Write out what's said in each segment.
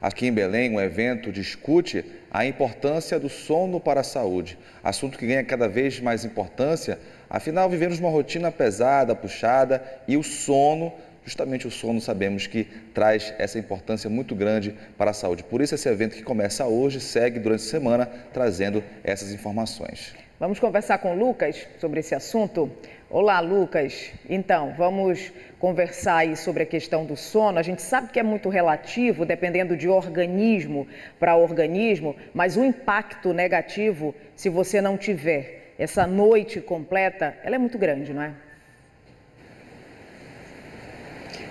Aqui em Belém, um evento discute a importância do sono para a saúde, assunto que ganha cada vez mais importância, afinal vivemos uma rotina pesada, puxada e o sono, justamente o sono sabemos que traz essa importância muito grande para a saúde. Por isso esse evento que começa hoje segue durante a semana trazendo essas informações. Vamos conversar com o Lucas sobre esse assunto? Olá, Lucas. Então, vamos conversar aí sobre a questão do sono. A gente sabe que é muito relativo, dependendo de organismo para organismo, mas o impacto negativo, se você não tiver essa noite completa, ela é muito grande, não é?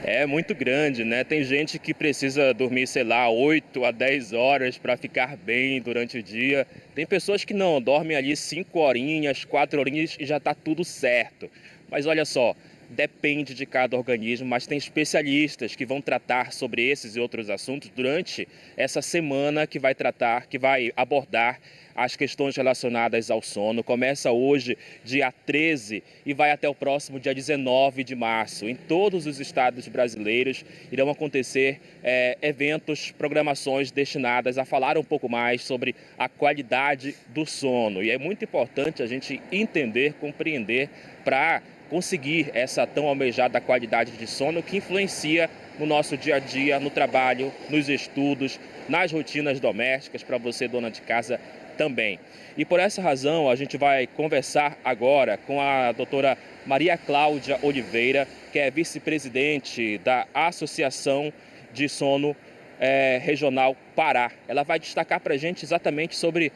É muito grande, né? Tem gente que precisa dormir, sei lá, 8 a 10 horas para ficar bem durante o dia. Tem pessoas que não, dormem ali 5 horinhas, 4 horinhas e já está tudo certo. Mas olha só, depende de cada organismo, mas tem especialistas que vão tratar sobre esses e outros assuntos durante essa semana que vai abordar as questões relacionadas ao sono. Começa hoje, dia 13, e vai até o próximo dia 19 de março. Em todos os estados brasileiros irão acontecer eventos, programações destinadas a falar um pouco mais sobre a qualidade do sono. E é muito importante a gente entender, compreender para conseguir essa tão almejada qualidade de sono que influencia no nosso dia a dia, no trabalho, nos estudos, nas rotinas domésticas, para você, dona de casa, também. E por essa razão, a gente vai conversar agora com a doutora Maria Cláudia Oliveira, que é vice-presidente da Associação de Sono Regional Pará. Ela vai destacar para a gente exatamente sobre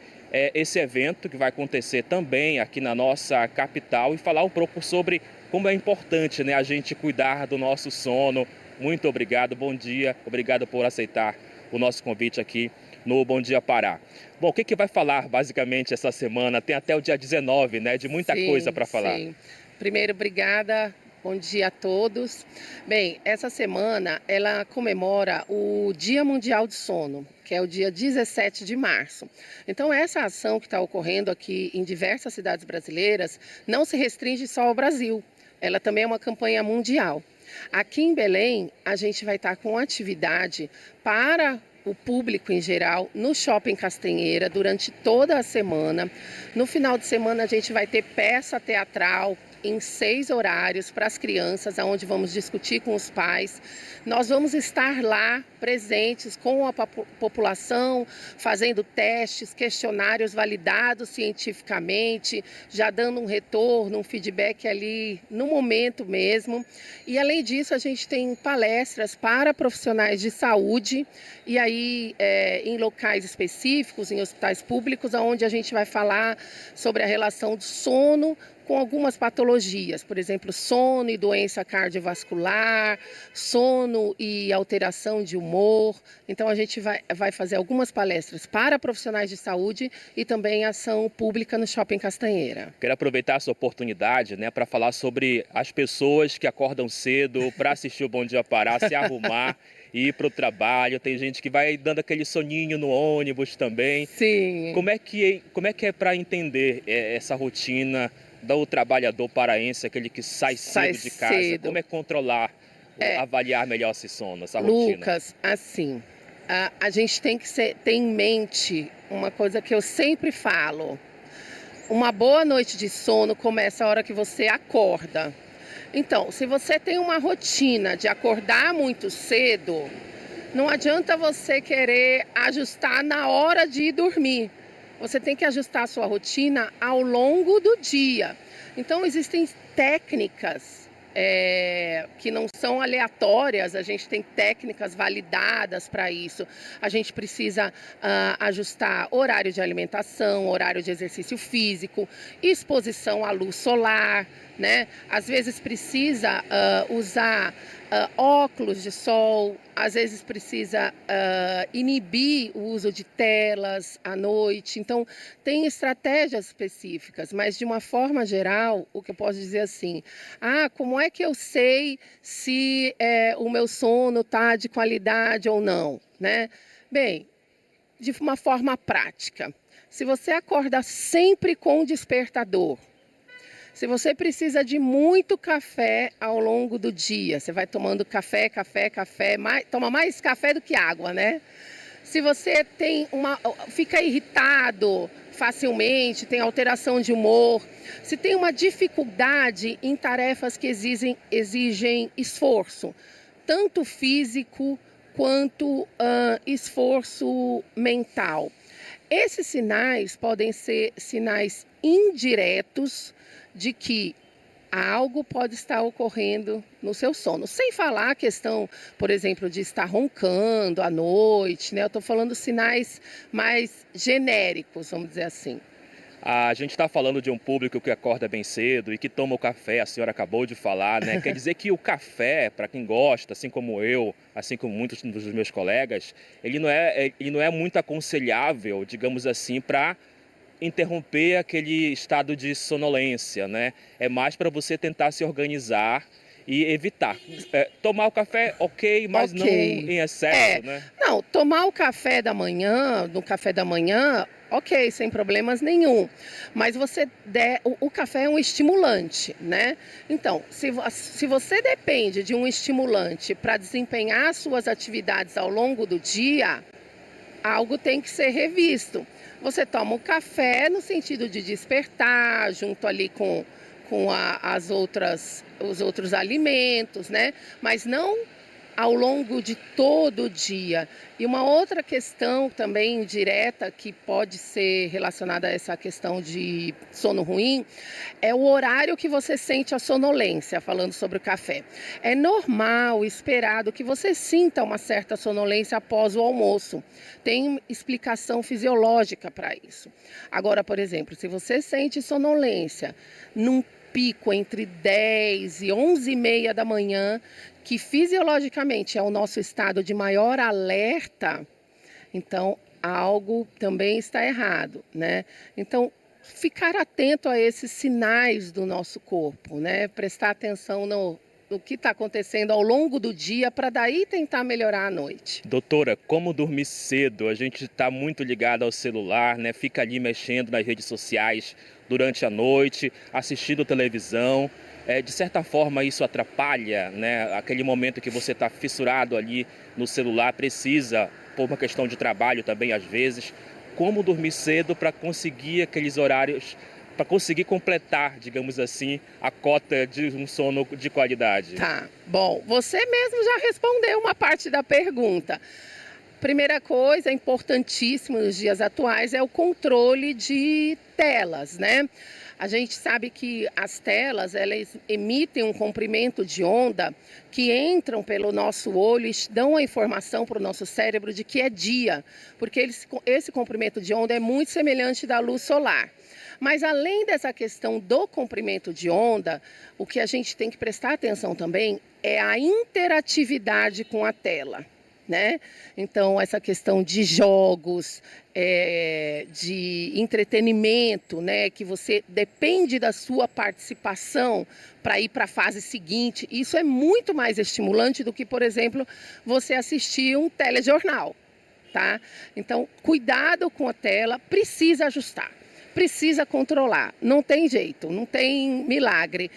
esse evento que vai acontecer também aqui na nossa capital e falar um pouco sobre como é importante, né, a gente cuidar do nosso sono. Muito obrigado, bom dia, obrigado por aceitar o nosso convite aqui no Bom Dia Pará. Bom, o que vai falar basicamente essa semana? Tem até o dia 19, né, de muita coisa para falar. Sim. Primeiro, obrigada. Bom dia a todos. Bem, essa semana ela comemora o Dia Mundial do Sono, que é o dia 17 de março. Então, essa ação que está ocorrendo aqui em diversas cidades brasileiras não se restringe só ao Brasil. Ela também é uma campanha mundial. Aqui em Belém, a gente vai estar com atividade para o público em geral no Shopping Castanheira durante toda a semana. No final de semana, a gente vai ter peça teatral em 6 horários para as crianças, onde vamos discutir com os pais. Nós vamos estar lá presentes com a população, fazendo testes, questionários validados cientificamente, já dando um retorno, um feedback ali no momento mesmo. E além disso, a gente tem palestras para profissionais de saúde e aí em locais específicos, em hospitais públicos, onde a gente vai falar sobre a relação do sono com algumas patologias, por exemplo, sono e doença cardiovascular, sono e alteração de humor. Então, a gente vai fazer algumas palestras para profissionais de saúde e também ação pública no Shopping Castanheira. Quero aproveitar essa oportunidade, né, para falar sobre as pessoas que acordam cedo para assistir o Bom Dia Pará, se arrumar e ir para o trabalho. Tem gente que vai dando aquele soninho no ônibus também. Sim. Como é que é para entender essa rotina do trabalhador paraense, aquele que sai cedo de casa? Cedo. Como é controlar, avaliar melhor esse sono, essa rotina? Lucas, assim, a gente tem que ter em mente uma coisa que eu sempre falo. Uma boa noite de sono começa a hora que você acorda. Então, se você tem uma rotina de acordar muito cedo, não adianta você querer ajustar na hora de ir dormir. Você tem que ajustar a sua rotina ao longo do dia. Então, existem técnicas que não são aleatórias, a gente tem técnicas validadas para isso. A gente precisa ajustar horário de alimentação, horário de exercício físico, exposição à luz solar, né? Às vezes precisa usar óculos de sol, às vezes precisa inibir o uso de telas à noite. Então, tem estratégias específicas, mas de uma forma geral, o que eu posso dizer assim, como é que eu sei se o meu sono está de qualidade ou não, né? Bem, de uma forma prática, se você acorda sempre com despertador, se você precisa de muito café ao longo do dia, você vai tomando café, toma mais café do que água, né? Se você fica irritado facilmente, tem alteração de humor, se tem uma dificuldade em tarefas que exigem esforço, tanto físico quanto esforço mental. Esses sinais podem ser sinais indiretos de que algo pode estar ocorrendo no seu sono. Sem falar a questão, por exemplo, de estar roncando à noite, né? Eu estou falando sinais mais genéricos, vamos dizer assim. A gente está falando de um público que acorda bem cedo e que toma o café, a senhora acabou de falar, né? Quer dizer que o café, para quem gosta, assim como eu, assim como muitos dos meus colegas, ele não é muito aconselhável, digamos assim, para interromper aquele estado de sonolência, né? É mais para você tentar se organizar e evitar. Tomar o café, ok, mas não em excesso, né? Não, tomar o café da manhã, no café da manhã, ok, sem problemas nenhum. Mas o café é um estimulante, né? Então, se você depende de um estimulante para desempenhar suas atividades ao longo do dia, algo tem que ser revisto. Você toma o café no sentido de despertar, junto ali com os outros alimentos, né? Mas não ao longo de todo o dia. E uma outra questão também direta que pode ser relacionada a essa questão de sono ruim é o horário que você sente a sonolência, falando sobre o café. É normal, esperado que você sinta uma certa sonolência após o almoço. Tem explicação fisiológica para isso. Agora, por exemplo, se você sente sonolência num pico entre 10 e 11h30 da manhã, que fisiologicamente é o nosso estado de maior alerta, então algo também está errado, né? Então, ficar atento a esses sinais do nosso corpo, né? Prestar atenção no que está acontecendo ao longo do dia para daí tentar melhorar à noite. Doutora, como dormir cedo? A gente está muito ligado ao celular, né? Fica ali mexendo nas redes sociais durante a noite, assistindo televisão. De certa forma isso atrapalha, né? Aquele momento que você está fissurado ali no celular, precisa, por uma questão de trabalho também às vezes, como dormir cedo para conseguir aqueles horários, para conseguir completar, digamos assim, a cota de um sono de qualidade? Tá, bom, você mesmo já respondeu uma parte da pergunta. Primeira coisa, importantíssima nos dias atuais, é o controle de telas, né? A gente sabe que as telas, elas emitem um comprimento de onda que entram pelo nosso olho e dão a informação para o nosso cérebro de que é dia, porque esse comprimento de onda é muito semelhante da luz solar. Mas além dessa questão do comprimento de onda, o que a gente tem que prestar atenção também é a interatividade com a tela, né? Então, essa questão de jogos, de entretenimento, né? Que você depende da sua participação para ir para a fase seguinte, isso é muito mais estimulante do que, por exemplo, você assistir um telejornal, tá? Então, cuidado com a tela, precisa ajustar. Precisa controlar, não tem jeito, não tem milagre.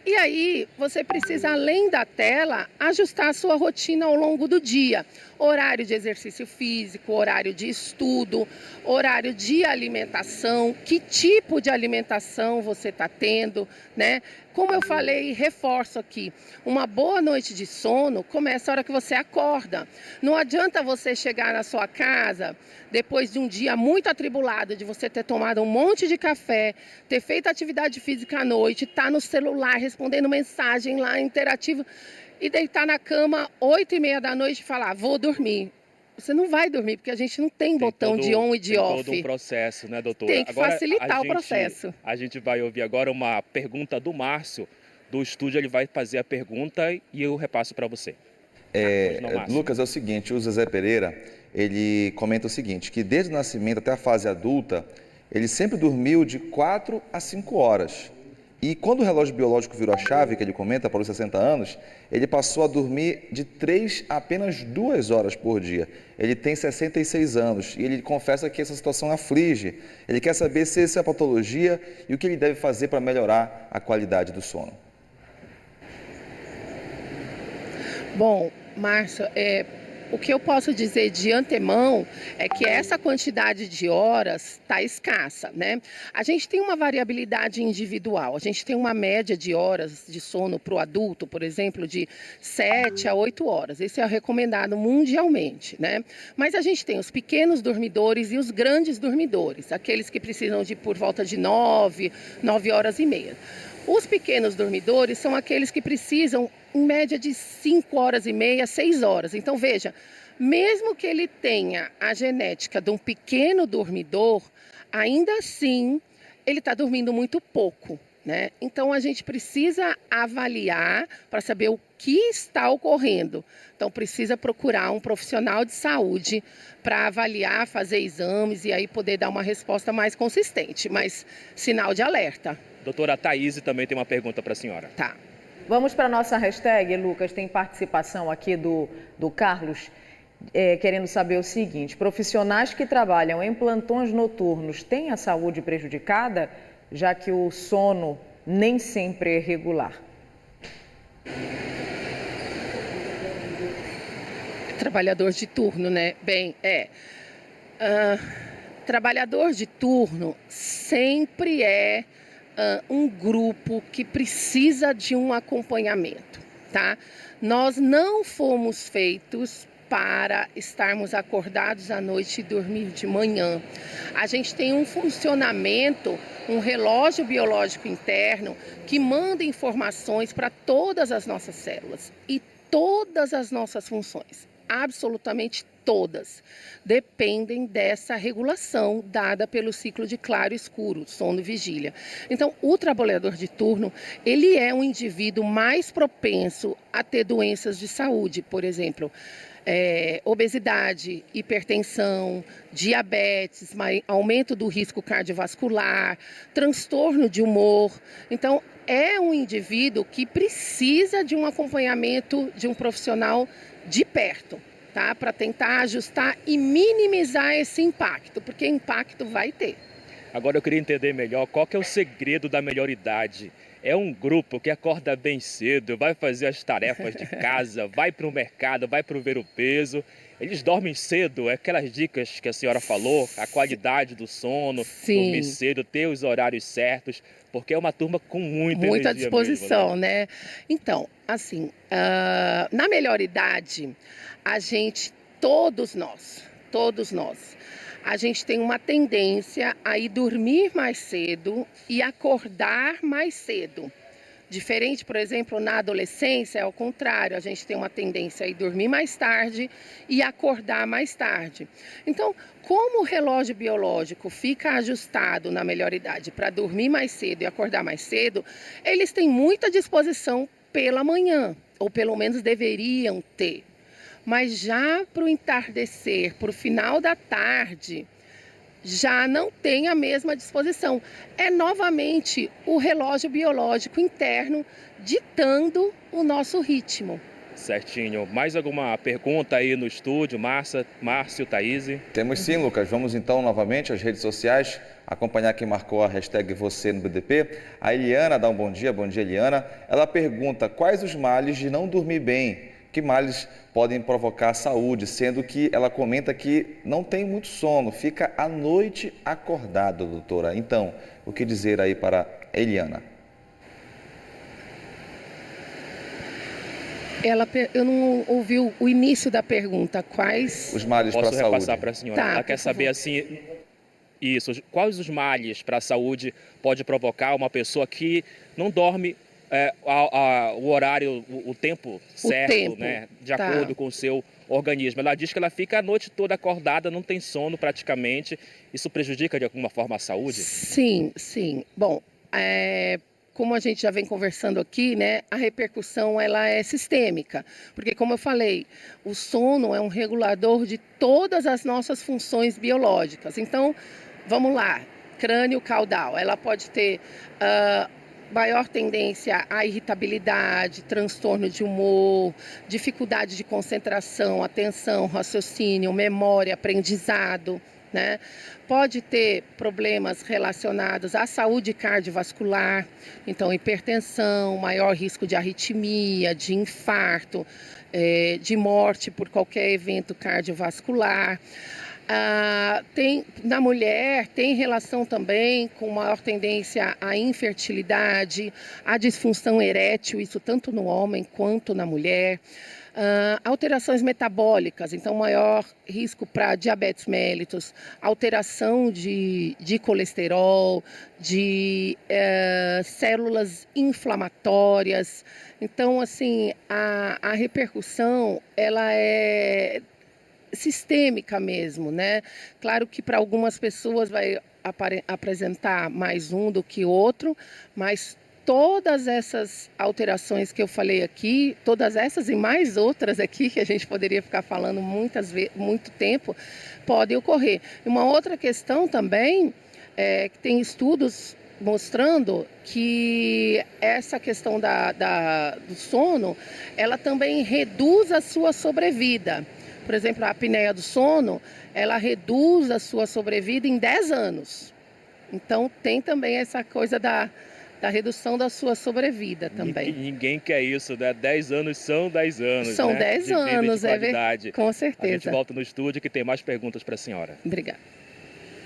E aí, você precisa, além da tela, ajustar a sua rotina ao longo do dia. Horário de exercício físico, horário de estudo, horário de alimentação, que tipo de alimentação você está tendo, né? Como eu falei e reforço aqui, uma boa noite de sono começa a hora que você acorda. Não adianta você chegar na sua casa, depois de um dia muito atribulado, de você ter tomado um monte de café, ter feito atividade física à noite, estar no celular respondendo mensagem lá interativa e deitar na cama 8h30 da noite e falar, vou dormir. Você não vai dormir, porque a gente não tem botão de on e de off. Tem todo um processo, né, doutora? Tem que facilitar o processo. A gente vai ouvir agora uma pergunta do Márcio, do estúdio. Ele vai fazer a pergunta e eu repasso para você. Lucas, é o seguinte, o Zezé Pereira, ele comenta o seguinte, que desde o nascimento até a fase adulta, ele sempre dormiu de 4 a 5 horas. E quando o relógio biológico virou a chave, que ele comenta, para os 60 anos, ele passou a dormir de 3 a apenas 2 horas por dia. Ele tem 66 anos e ele confessa que essa situação aflige. Ele quer saber se essa é a patologia e o que ele deve fazer para melhorar a qualidade do sono. Bom, Márcio, o que eu posso dizer de antemão é que essa quantidade de horas está escassa, né? A gente tem uma variabilidade individual, a gente tem uma média de horas de sono para o adulto, por exemplo, de 7 a 8 horas. Esse é o recomendado mundialmente, né? Mas a gente tem os pequenos dormidores e os grandes dormidores, aqueles que precisam de por volta de 9 horas e meia. Os pequenos dormidores são aqueles que precisam, em média, de 5 horas e meia, 6 horas. Então, veja, mesmo que ele tenha a genética de um pequeno dormidor, ainda assim, ele está dormindo muito pouco, né? Então, a gente precisa avaliar para saber o que está ocorrendo. Então, precisa procurar um profissional de saúde para avaliar, fazer exames e aí poder dar uma resposta mais consistente. Mas, sinal de alerta. Doutora Thaís também tem uma pergunta para a senhora. Tá. Vamos para a nossa hashtag, Lucas. Tem participação aqui do Carlos, querendo saber o seguinte: profissionais que trabalham em plantões noturnos têm a saúde prejudicada, já que o sono nem sempre é regular? Trabalhador de turno, né? Bem, trabalhador de turno sempre é um grupo que precisa de um acompanhamento, tá? Nós não fomos feitos para estarmos acordados à noite e dormir de manhã. A gente tem um funcionamento, um relógio biológico interno que manda informações para todas as nossas células e todas as nossas funções. Absolutamente todas dependem dessa regulação dada pelo ciclo de claro e escuro, sono e vigília. Então, o trabalhador de turno, ele é um indivíduo mais propenso a ter doenças de saúde, por exemplo, obesidade, hipertensão, diabetes, aumento do risco cardiovascular, transtorno de humor. Então, é um indivíduo que precisa de um acompanhamento de um profissional de perto, tá? Para tentar ajustar e minimizar esse impacto, porque impacto vai ter. Agora eu queria entender melhor qual que é o segredo da melhor idade. É um grupo que acorda bem cedo, vai fazer as tarefas de casa, vai para o mercado, vai para ver o peso. Eles dormem cedo, é aquelas dicas que a senhora falou, a qualidade do sono, Sim. Dormir cedo, ter os horários certos, porque é uma turma com muita energia disposição, mesmo, né? Então, assim, na melhor idade, a gente, todos nós, a gente tem uma tendência a ir dormir mais cedo e acordar mais cedo. Diferente, por exemplo, na adolescência, é ao contrário, a gente tem uma tendência a ir dormir mais tarde e acordar mais tarde. Então, como o relógio biológico fica ajustado na melhor idade para dormir mais cedo e acordar mais cedo, eles têm muita disposição pela manhã, ou pelo menos deveriam ter. Mas já para o entardecer, para o final da tarde, já não tem a mesma disposição. É novamente o relógio biológico interno ditando o nosso ritmo. Certinho. Mais alguma pergunta aí no estúdio, Márcio, Thaís? Temos sim, Lucas. Vamos então novamente às redes sociais, acompanhar quem marcou a hashtag você no BDP. A Eliana dá um bom dia Eliana. Ela pergunta quais os males de não dormir bem, que males podem provocar saúde, sendo que ela comenta que não tem muito sono, fica à noite acordada, doutora. Então, o que dizer aí para Eliana? Eu não ouvi o início da pergunta. Quais os males para a saúde? Posso repassar para a senhora? Tá, ela quer saber assim, quais os males para a saúde pode provocar uma pessoa que não dorme o horário, o tempo certo, né, de acordo com o seu organismo. Ela diz que ela fica a noite toda acordada, não tem sono praticamente. Isso prejudica de alguma forma a saúde? Sim. Bom, como a gente já vem conversando aqui, né, a repercussão ela é sistêmica, porque como eu falei, o sono é um regulador de todas as nossas funções biológicas. Então, vamos lá, crânio caudal, ela pode ter maior tendência à irritabilidade, transtorno de humor, dificuldade de concentração, atenção, raciocínio, memória, aprendizado, né? Pode ter problemas relacionados à saúde cardiovascular, então hipertensão, maior risco de arritmia, de infarto, de morte por qualquer evento cardiovascular. Na mulher tem relação também com maior tendência à infertilidade, à disfunção erétil, isso tanto no homem quanto na mulher. Alterações metabólicas, então maior risco para diabetes mellitus, alteração de colesterol, de células inflamatórias. Então, assim, a repercussão, ela é sistêmica mesmo, né? Claro que para algumas pessoas vai apresentar mais um do que outro, mas todas essas alterações que eu falei aqui, todas essas e mais outras aqui, que a gente poderia ficar falando muito tempo, podem ocorrer. Uma outra questão também, que tem estudos mostrando que essa questão do sono, ela também reduz a sua sobrevida. Por exemplo, a apneia do sono, ela reduz a sua sobrevida em 10 anos. Então, tem também essa coisa da redução da sua sobrevida também. Ninguém quer isso, né? 10 anos são 10 anos, São né? 10 anos, com certeza. A gente volta no estúdio que tem mais perguntas para a senhora. Obrigada.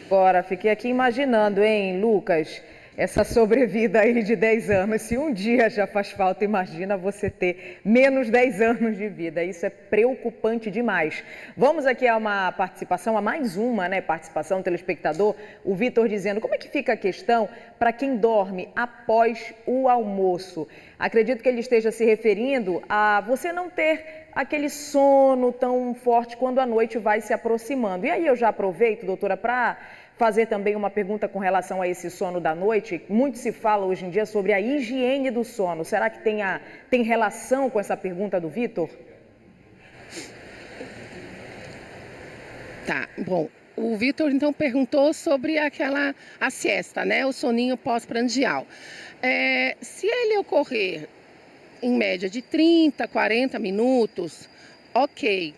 Agora, fiquei aqui imaginando, hein, Lucas, essa sobrevida aí de 10 anos. Se um dia já faz falta, imagina você ter menos 10 anos de vida. Isso é preocupante demais. Vamos aqui a uma participação, a mais uma, né, participação do telespectador. O Vitor dizendo, como é que fica a questão para quem dorme após o almoço? Acredito que ele esteja se referindo a você não ter aquele sono tão forte quando a noite vai se aproximando. E aí eu já aproveito, doutora, para fazer também uma pergunta com relação a esse sono da noite. Muito se fala hoje em dia sobre a higiene do sono. Será que tem relação com essa pergunta do Vitor? Tá, bom. O Vitor, então, perguntou sobre a siesta, né? O soninho pós-prandial. Se ele ocorrer em média de 30, 40 minutos, ok.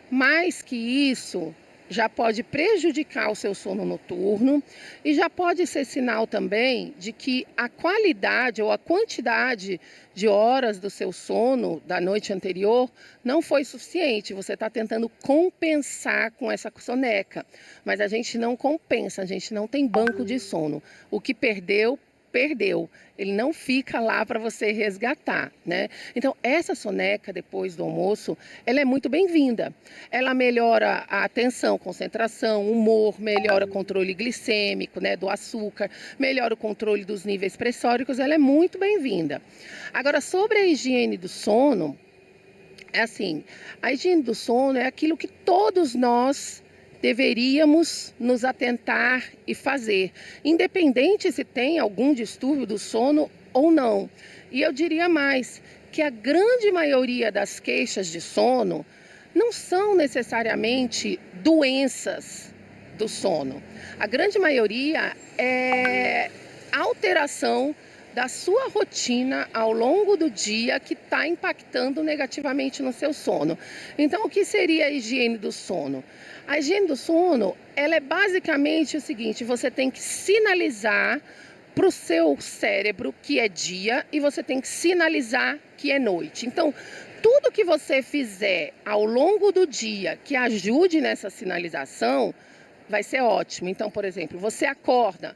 Mais que isso, já pode prejudicar o seu sono noturno e já pode ser sinal também de que a qualidade ou a quantidade de horas do seu sono da noite anterior não foi suficiente. Você está tentando compensar com essa soneca, mas a gente não compensa, a gente não tem banco de sono. O que perdeu, perdeu. Ele não fica lá para você resgatar, né? Então, essa soneca depois do almoço, ela é muito bem-vinda. Ela melhora a atenção, concentração, humor, melhora o controle glicêmico, né, do açúcar, melhora o controle dos níveis pressóricos, ela é muito bem-vinda. Agora, sobre a higiene do sono, é assim, a higiene do sono é aquilo que todos nós deveríamos nos atentar e fazer, independente se tem algum distúrbio do sono ou não. E eu diria mais, que a grande maioria das queixas de sono não são necessariamente doenças do sono. A grande maioria é alteração da sua rotina ao longo do dia que está impactando negativamente no seu sono. Então, o que seria a higiene do sono? A higiene do sono, ela é basicamente o seguinte, você tem que sinalizar para o seu cérebro que é dia e você tem que sinalizar que é noite. Então, tudo que você fizer ao longo do dia que ajude nessa sinalização, vai ser ótimo. Então, por exemplo, você acorda,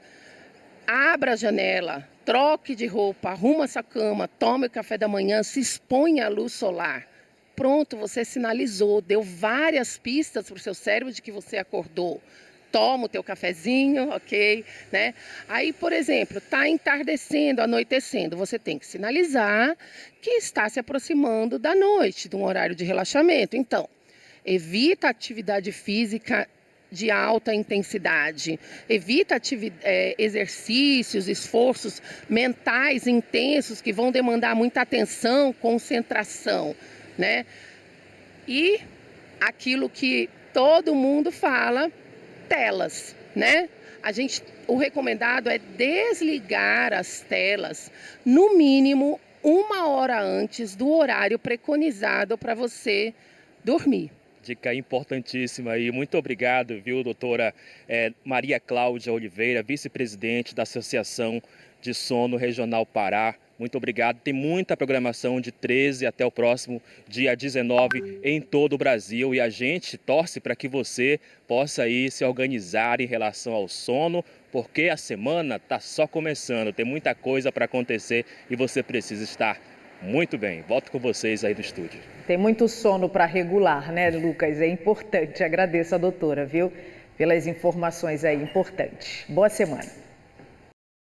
abra a janela, troque de roupa, arruma sua cama, tome o café da manhã, se expõe à luz solar. Pronto, você sinalizou, deu várias pistas para o seu cérebro de que você acordou. Toma o teu cafezinho, ok? Né? Aí, por exemplo, está entardecendo, anoitecendo, você tem que sinalizar que está se aproximando da noite, de um horário de relaxamento. Então, evita a atividade física de alta intensidade, evita exercícios, esforços mentais intensos que vão demandar muita atenção, concentração, né? E aquilo que todo mundo fala, telas, né? O recomendado é desligar as telas no mínimo 1 hora antes do horário preconizado para você dormir. Dica importantíssima aí. Muito obrigado, viu, doutora Maria Cláudia Oliveira, vice-presidente da Associação de Sono Regional Pará. Muito obrigado. Tem muita programação de 13 até o próximo dia 19 em todo o Brasil. E a gente torce para que você possa aí se organizar em relação ao sono, porque a semana está só começando. Tem muita coisa para acontecer e você precisa estar muito bem. Volto com vocês aí no estúdio. Tem muito sono para regular, né, Lucas? É importante. Agradeço a doutora, viu, pelas informações aí importantes. Boa semana.